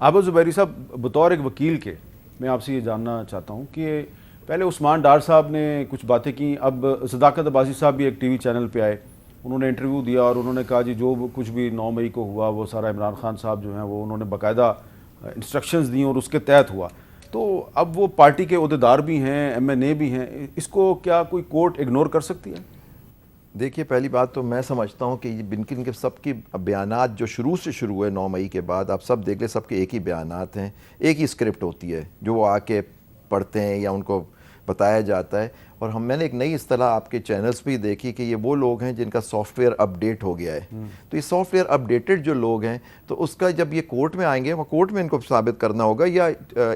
عابد زبیری صاحب، بطور ایک وکیل کے میں آپ سے یہ جاننا چاہتا ہوں کہ پہلے عثمان ڈار صاحب نے کچھ باتیں کی، اب صداقت عباسی صاحب بھی ایک ٹی وی چینل پہ آئے، انہوں نے انٹرویو دیا اور انہوں نے کہا جی جو کچھ بھی 9 مئی کو ہوا وہ سارا عمران خان صاحب جو ہیں وہ انہوں نے باقاعدہ انسٹرکشنز دیں اور اس کے تحت ہوا. تو اب وہ پارٹی کے عہدیدار بھی ہیں، ایم این اے بھی ہیں، اس کو کیا کوئی کورٹ اگنور کر سکتی ہے؟ دیکھیے، پہلی بات تو میں سمجھتا ہوں کہ یہ بنکن کے سب کی بیانات جو شروع سے شروع ہوئے 9 مئی کے بعد، آپ سب دیکھ لیں، سب کے ایک ہی بیانات ہیں، ایک ہی اسکرپٹ ہوتی ہے جو وہ آ کے پڑھتے ہیں یا ان کو بتایا جاتا ہے. اور میں نے ایک نئی اصطلاح آپ کے چینلز پہ دیکھی کہ یہ وہ لوگ ہیں جن کا سافٹ ویئر اپ ڈیٹ ہو گیا ہے. تو یہ سافٹ ویئر اپ ڈیٹڈ جو لوگ ہیں، تو اس کا جب یہ کورٹ میں آئیں گے، وہ کورٹ میں ان کو ثابت کرنا ہوگا، یا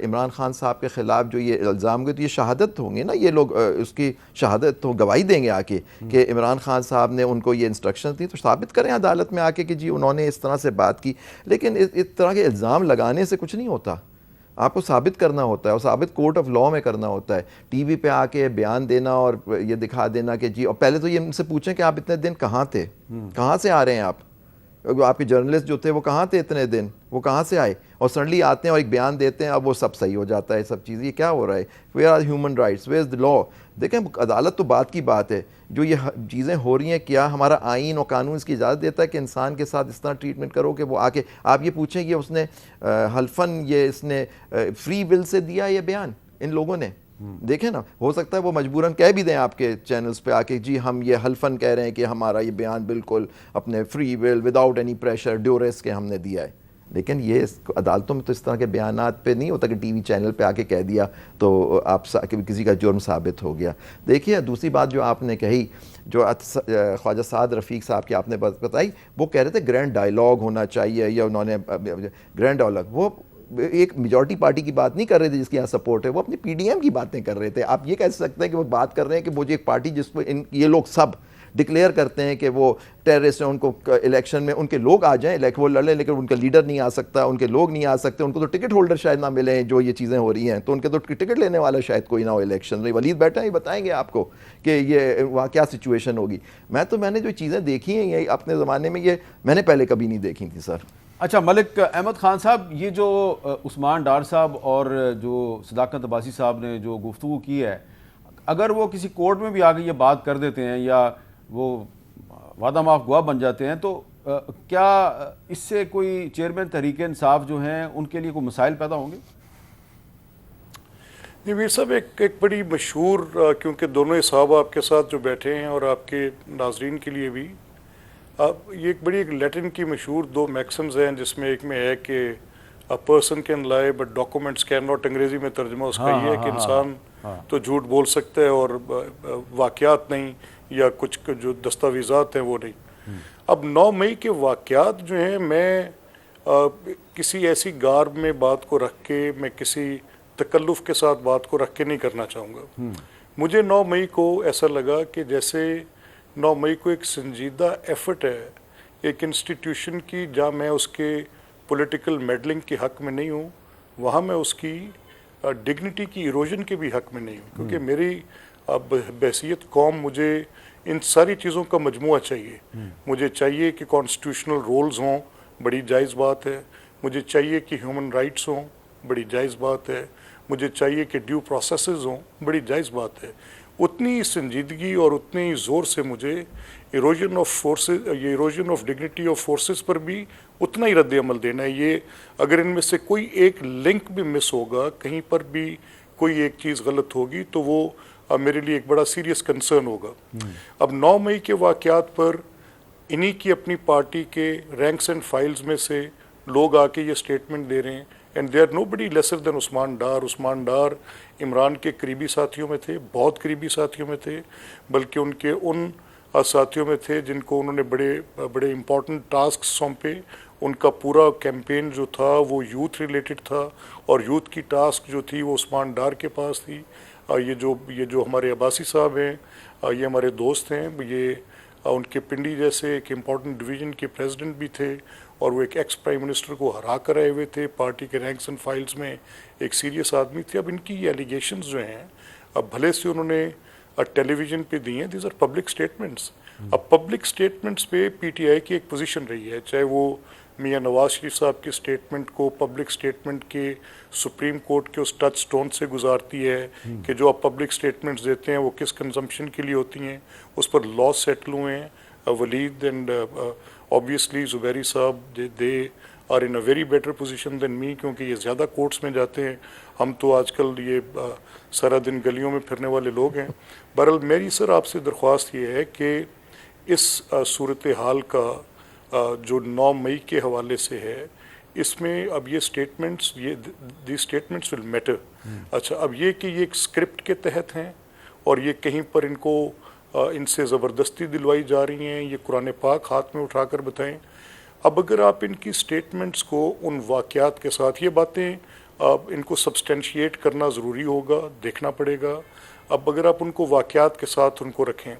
عمران خان صاحب کے خلاف جو یہ الزام ہوئے تو یہ شہادت ہوں گے نا، یہ لوگ اس کی شہادت تو گواہی دیں گے آ کے کہ عمران خان صاحب نے ان کو یہ انسٹرکشن دی، تو ثابت کریں عدالت میں آ کے کہ جی انہوں نے اس طرح سے بات کی. لیکن اس طرح کے الزام لگانے سے کچھ نہیں ہوتا، آپ کو ثابت کرنا ہوتا ہے، اور ثابت کورٹ آف لاء میں کرنا ہوتا ہے. ٹی وی پہ آ کے بیان دینا اور یہ دکھا دینا کہ جی، اور پہلے تو یہ ان سے پوچھیں کہ آپ اتنے دن کہاں تھے، کہاں سے آ رہے ہیں آپ کے جرنلسٹ جو تھے وہ کہاں تھے اتنے دن، وہ کہاں سے آئے، اور سڈنلی آتے ہیں اور ایک بیان دیتے ہیں، اب وہ سب صحیح ہو جاتا ہے سب چیز. یہ کیا ہو رہا ہے؟ Where are human rights, where is the law? دیکھیں، عدالت تو بات کی بات ہے، جو یہ چیزیں ہو رہی ہیں، کیا ہمارا آئین اور قانون اس کی اجازت دیتا ہے کہ انسان کے ساتھ اس طرح ٹریٹمنٹ کرو کہ وہ آ کے آپ یہ پوچھیں کہ اس نے حلفاً یہ اس نے فری ول سے دیا یہ بیان ان لوگوں نے؟ دیکھیں نا، ہو سکتا ہے وہ مجبوراً کہہ بھی دیں آپ کے چینلز پہ آ کے جی ہم یہ حلفاً کہہ رہے ہیں کہ ہمارا یہ بیان بالکل اپنے free will without any pressure duress کے ہم نے دیا ہے. لیکن یہ عدالتوں میں تو اس طرح کے بیانات پہ نہیں ہوتا کہ ٹی وی چینل پہ آ کے کہہ دیا تو آپ کسی کا جرم ثابت ہو گیا. دیکھیے، دوسری بات جو آپ نے کہی، جو خواجہ سعد رفیق صاحب کی آپ نے بات بتائی، وہ کہہ رہے تھے گرینڈ ڈائیلاگ ہونا چاہیے، یا انہوں نے گرینڈ ڈائیلاگ، وہ ایک میجورٹی پارٹی کی بات نہیں کر رہے تھے جس کی یہاں سپورٹ ہے، وہ اپنی پی ڈی ایم کی باتیں کر رہے تھے. آپ یہ کہہ سکتے ہیں کہ وہ بات کر رہے ہیں کہ وہ جو ایک پارٹی جس کو یہ لوگ سب ڈکلیئر کرتے ہیں کہ وہ ٹیررسٹ ہیں، ان کو الیکشن میں ان کے لوگ آ جائیں، وہ لڑیں، لیکن ان کا لیڈر نہیں آ سکتا، ان کے لوگ نہیں آ سکتے، ان کو تو ٹکٹ ہولڈر شاید نہ ملیں جو یہ چیزیں ہو رہی ہیں، تو ان کے تو ٹکٹ لینے والا شاید کوئی نہ ہو الیکشن میں. ولید بیٹھے ہیں، یہ بتائیں گے آپ کو کہ یہ وہاں کیا سچویشن ہوگی. میں نے جو چیزیں دیکھی ہیں یہ اپنے زمانے میں، یہ میں نے پہلے کبھی نہیں دیکھی تھی سر. اچھا، ملک احمد خان صاحب، یہ جو عثمان ڈار صاحب اور جو صداقت عباسی صاحب نے جو گفتگو کی ہے، اگر وہ کسی کورٹ میں بھی آگے یہ بات کر دیتے ہیں یا وہ وعدہ معاف گواہ بن جاتے ہیں، تو کیا اس سے کوئی چیئرمین تحریک انصاف جو ہیں ان کے لیے کوئی مسائل پیدا ہوں گے؟ جی میر صاحب، ایک بڑی مشہور، کیونکہ دونوں صاحب آپ کے ساتھ جو بیٹھے ہیں اور آپ کے ناظرین کے لیے بھی، یہ ایک لیٹن کی مشہور 2 میکسمز ہیں، جس میں ایک میں ہے کہ a person can lie but documents cannot. انگریزی میں ترجمہ اس کا یہ ہے کہ انسان تو جھوٹ بول سکتا ہے اور واقعات نہیں، یا کچھ جو دستاویزات ہیں وہ نہیں. اب 9 مئی کے واقعات جو ہیں، میں کسی ایسی گارب میں بات کو رکھ کے، میں کسی تکلف کے ساتھ بات کو رکھ کے نہیں کرنا چاہوں گا. مجھے 9 مئی کو ایسا لگا کہ جیسے 9 مئی کو ایک سنجیدہ ایفرٹ ہے ایک انسٹیٹیوشن کی، جہاں میں اس کے پولیٹیکل میڈلنگ کے حق میں نہیں ہوں، وہاں میں اس کی ڈگنیٹی کی ایروژن کے بھی حق میں نہیں ہوں، کیونکہ میری بحیثیت قوم مجھے ان ساری چیزوں کا مجموعہ چاہیے. مجھے چاہیے کہ کانسٹیٹیوشنل رولز ہوں، بڑی جائز بات ہے. مجھے چاہیے کہ ہیومن رائٹس ہوں، بڑی جائز بات ہے. مجھے چاہیے کہ ڈیو پروسیسز ہوں، بڑی جائز بات ہے. اتنی سنجیدگی اور اتنی زور سے مجھے ایروژن آف فورسز، یہ erosion of dignity of forces پر بھی اتنا ہی رد عمل دینا ہے. یہ اگر ان میں سے کوئی ایک لنک بھی مس ہوگا، کہیں پر بھی کوئی ایک چیز غلط ہوگی، تو وہ میرے لیے ایک بڑا سیریس کنسرن ہوگا. اب 9 مئی کے واقعات پر انہی کی اپنی پارٹی کے رینکس اینڈ فائلز میں سے لوگ آ کے یہ سٹیٹمنٹ دے رہے ہیں، and they are nobody lesser than Usman Dar. Usman Dar Imran کے قریبی ساتھیوں میں تھے، بہت قریبی ساتھیوں میں تھے، بلکہ ان کے ان ساتھیوں میں تھے جن کو انہوں نے بڑے امپورٹنٹ ٹاسک سونپے. ان کا پورا کیمپین جو تھا وہ یوتھ ریلیٹڈ تھا، اور یوتھ کی ٹاسک جو تھی وہ عثمان ڈار کے پاس تھی. یہ جو ہمارے عباسی صاحب ہیں، یہ ہمارے دوست ہیں، یہ ان کے پنڈی جیسے ایک امپورٹنٹ ڈویژن کے پریزیڈنٹ بھی تھے، اور وہ ایک ایکس پرائم منسٹر کو ہرا کر آئے ہوئے تھے. پارٹی کے رینکس اینڈ فائلز میں ایک سیریس آدمی تھے. اب ان کی یہ ایلیگیشنز جو ہیں، اب بھلے سے انہوں نے ٹیلی ویژن پہ دی ہیں، دیز آر پبلک اسٹیٹمنٹس. اب پبلک اسٹیٹمنٹس پہ پی ٹی آئی کی ایک پوزیشن رہی ہے، چاہے وہ میاں نواز شریف صاحب کی اسٹیٹمنٹ کو پبلک اسٹیٹمنٹ کے سپریم کورٹ کے اس ٹچ سٹون سے گزارتی ہے کہ جو آپ پبلک اسٹیٹمنٹس دیتے ہیں وہ کس کنزمپشن کے لیے ہوتی ہیں، اس پر لا سیٹل ہوئے ہیں. ولید and obviously Zubairi Sahab they are in a very better position than me, کیونکہ یہ زیادہ کورٹس میں جاتے ہیں. ہم تو آج کل یہ سارا دن گلیوں میں پھرنے والے لوگ ہیں. بہرحال میری سر آپ سے درخواست یہ ہے کہ اس صورتحال کا جو 9 مئی کے حوالے سے ہے، اس میں اب یہ statements the statements will matter. اچھا، اب یہ کہ یہ ایک اسکرپٹ کے تحت ہیں اور یہ کہیں پر ان کو ان سے زبردستی دلوائی جا رہی ہیں، یہ قرآن پاک ہاتھ میں اٹھا کر بتائیں. اب اگر آپ ان کی اسٹیٹمنٹس کو ان واقعات کے ساتھ، یہ باتیں ان کو سبسٹینشیٹ کرنا ضروری ہوگا، دیکھنا پڑے گا. اب اگر آپ ان کو واقعات کے ساتھ ان کو رکھیں،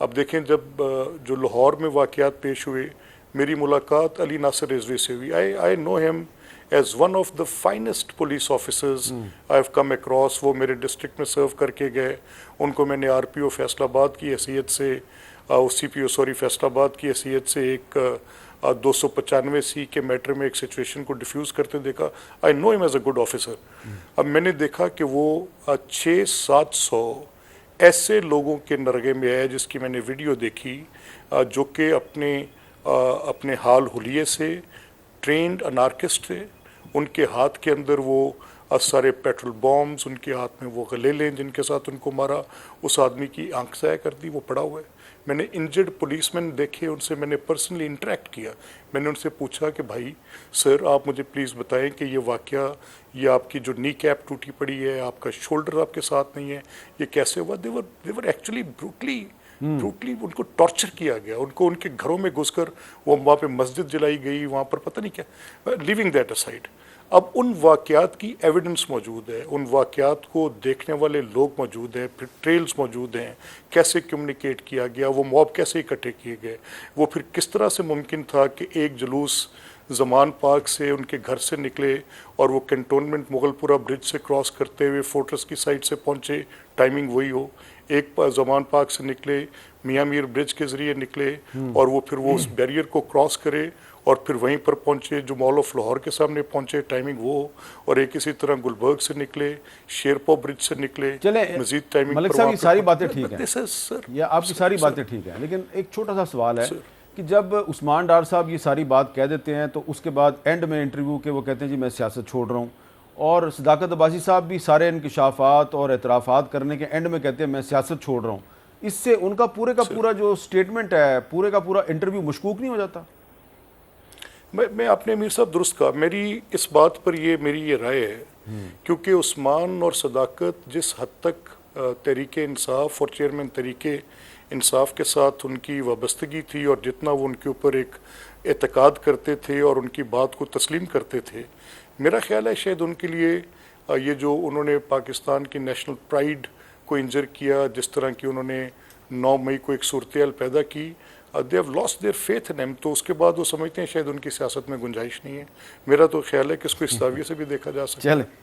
اب دیکھیں جب جو لاہور میں واقعات پیش ہوئے، میری ملاقات علی ناصر رضوی سے ہوئی. I know him as one of the finest police officers I have come across. وہ میرے ڈسٹرکٹ میں سرو کر کے گئے. ان کو میں نے آر پی او فیصل آباد کی حیثیت سے، سی پی او سوری فیصل آباد کی حیثیت سے ایک 295C کے میٹر میں ایک سچویشن کو ڈیفیوز کرتے دیکھا. آئی نو ہم ایز اے گڈ آفیسر. اب میں نے دیکھا کہ وہ 600-700 ایسے لوگوں کے نرغے میں آئے جس کی میں نے ویڈیو دیکھی، جو کہ اپنے حال حلیے سے ٹرینڈ انارکسٹ تھے. ان کے ہاتھ کے اندر وہ سارے پیٹرول بامز، ان کے ہاتھ میں وہ غلیلیں جن کے ساتھ ان کو مارا. اس آدمی کی آنکھ ضائع کر دی، وہ پڑا ہوا ہے. میں نے انجرڈ پولیس مین دیکھے، ان سے میں نے پرسنلی انٹریکٹ کیا. میں نے ان سے پوچھا کہ بھائی سر آپ مجھے پلیز بتائیں کہ یہ واقعہ، یہ آپ کی جو نی کیپ ٹوٹی پڑی ہے، آپ کا شولڈر آپ کے ساتھ نہیں ہے، یہ کیسے ہوا؟ دیور ایکچولی بروٹلی ان کو ٹارچر کیا گیا. ان کو ان کے گھروں میں گھس کر وہ وہاں پہ مسجد جلائی گئی، وہاں پر پتہ نہیں کیا. لیونگ دیٹ اسائڈ، اب ان واقعات کی ایویڈنس موجود ہے، ان واقعات کو دیکھنے والے لوگ موجود ہیں، پھر ٹریلز موجود ہیں، کیسے کمیونیکیٹ کیا گیا، وہ موب کیسے اکٹھے کیے گئے، وہ پھر کس طرح سے ممکن تھا کہ ایک جلوس زمان پارک سے ان کے گھر سے نکلے اور وہ کنٹونمنٹ مغل پورہ برج سے کراس کرتے ہوئے فورٹرس کی سائڈ سے پہنچے، ٹائمنگ وہی ہو. ایک زمان پارک سے نکلے، میاں میر برج کے ذریعے نکلے اور وہ پھر وہ اس بیریئر کو کراس کرے اور پھر وہیں پر پہنچے جو مال آف لاہور کے سامنے پہنچے، ٹائمنگ وہ. اور ایک اسی طرح گلبرگ سے نکلے، شیرپور برج سے نکلے، مزید ٹائمنگ. ملک صاحب یہ ساری باتیں ٹھیک ہیں، سر یہ آپ کی ساری باتیں ٹھیک ہیں، لیکن ایک چھوٹا سا سوال ہے کہ جب عثمان ڈار صاحب یہ ساری بات کہہ دیتے ہیں تو اس کے بعد اینڈ میں انٹرویو کے وہ کہتے ہیں جی میں سیاست چھوڑ رہا ہوں، اور صداقت عباسی صاحب بھی سارے انکشافات اور اعترافات کرنے کے اینڈ میں کہتے ہیں میں سیاست چھوڑ رہا ہوں. اس سے ان کا پورا جو سٹیٹمنٹ ہے، پورے کا پورا انٹرویو مشکوک نہیں ہو جاتا؟ میں اپنے امیر صاحب درست کہا. میری اس بات پر میری یہ رائے ہے، کیونکہ عثمان اور صداقت جس حد تک تحریک انصاف اور چیئرمین تحریک انصاف کے ساتھ ان کی وابستگی تھی اور جتنا وہ ان کے اوپر ایک اعتقاد کرتے تھے اور ان کی بات کو تسلیم کرتے تھے، میرا خیال ہے شاید ان کے لیے یہ جو انہوں نے پاکستان کی نیشنل پرائیڈ کو انجر کیا، جس طرح کی انہوں نے 9 مئی کو ایک صورتحال پیدا کی، they have lost their faith in him. تو اس کے بعد وہ سمجھتے ہیں شاید ان کی سیاست میں گنجائش نہیں ہے. میرا تو خیال ہے کہ اس کو اس زاویے سے بھی دیکھا جا سکتا ہے.